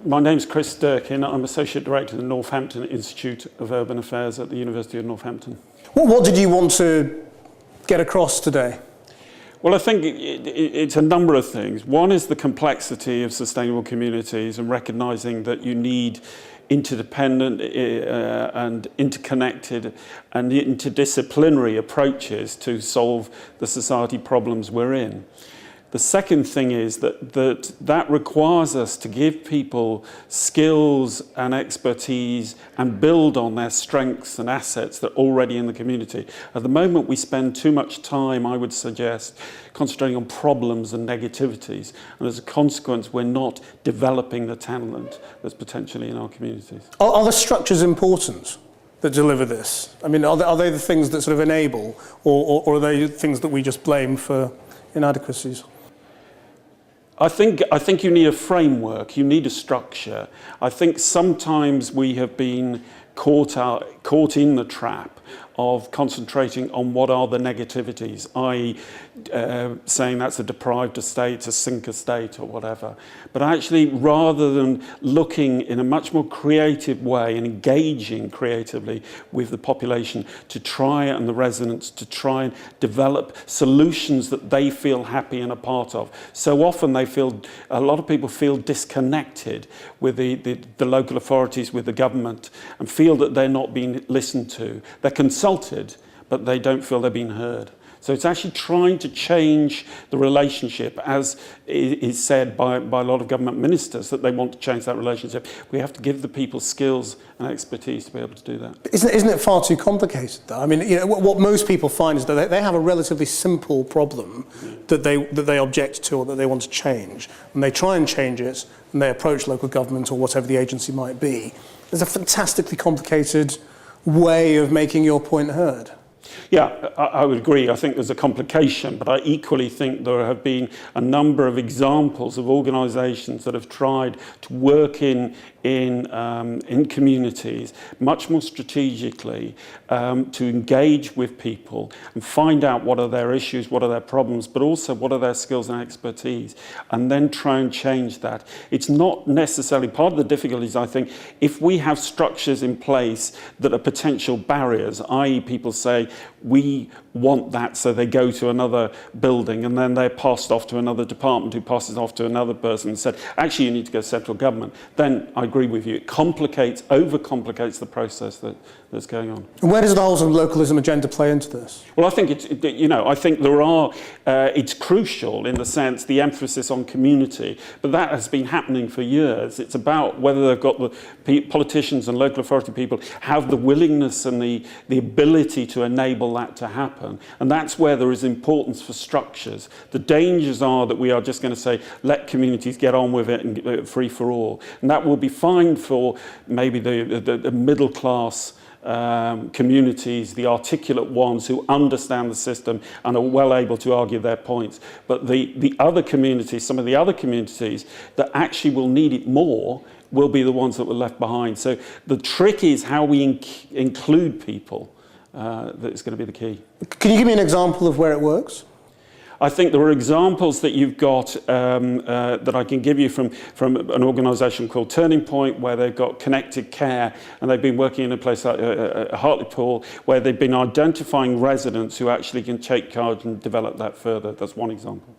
My name's Durkin. I'm Associate Director of the Northampton Institute of Urban Affairs at the University of Northampton. What did you want to get across today? Well, I think it's a number of things. One is the complexity of sustainable communities and recognising that you need interdependent and interconnected and interdisciplinary approaches to solve the society problems we're in. The second thing is that requires us to give people skills and expertise and build on their strengths and assets that are already in the community. At the moment, we spend too much time, I would suggest, concentrating on problems and negativities. And as a consequence, we're not developing the talent that's potentially in our communities. Are the structures important that deliver this? I mean, are they the things that sort of enable, or are they things that we just blame for inadequacies? I think you need a framework, you need a structure. I think sometimes we have been caught in the trap of concentrating on what are the negativities, i.e. saying that's a deprived estate, a sink estate or whatever. But actually, rather than looking in a much more creative way and engaging creatively with the population to try and the residents to try and develop solutions that they feel happy and a part of. So often a lot of people feel disconnected with the local authorities, with the government, and feel that they're not being listened to. They're consulted, but they don't feel they're being heard. So it's actually trying to change the relationship, as is said by a lot of government ministers, that they want to change that relationship. We have to give the people skills and expertise to be able to do that. Isn't it far too complicated, though? I mean, you know, what most people find is that they have a relatively simple problem that they object to or that they want to change, and they try and change it, and they approach local government or whatever the agency might be. There's a fantastically complicated way of making your point heard. Yeah, I would agree. I think there's a complication, but I equally think there have been a number of examples of organisations that have tried to work in communities much more strategically to engage with people and find out what are their issues, what are their problems, but also what are their skills and expertise, and then try and change that. It's not necessarily part of the difficulties, I think, if we have structures in place that are potential barriers, i.e. people say, we want that, so they go to another building and then they're passed off to another department who passes off to another person and said, actually you need to go to central government. Then I agree with you, it overcomplicates the process that's going on. And where does the whole sort of localism agenda play into this? Well, I think I think it's crucial in the sense, the emphasis on community, but that has been happening for years. It's about whether they've got the politicians and local authority people have the willingness and the ability to enable that to happen. And that's where there is importance for structures. The dangers are that we are just going to say, let communities get on with it and free for all. And that will be fine for maybe the middle class communities, the articulate ones who understand the system and are well able to argue their points. But the other communities, some of the other communities that actually will need it more, will be the ones that were left behind. So the trick is how we include people. That is going to be the key. Can you give me an example of where it works? I think there are examples that you've got that I can give you from an organisation called Turning Point, where they've got connected care, and they've been working in a place like Hartlepool, where they've been identifying residents who actually can take charge and develop that further. That's one example.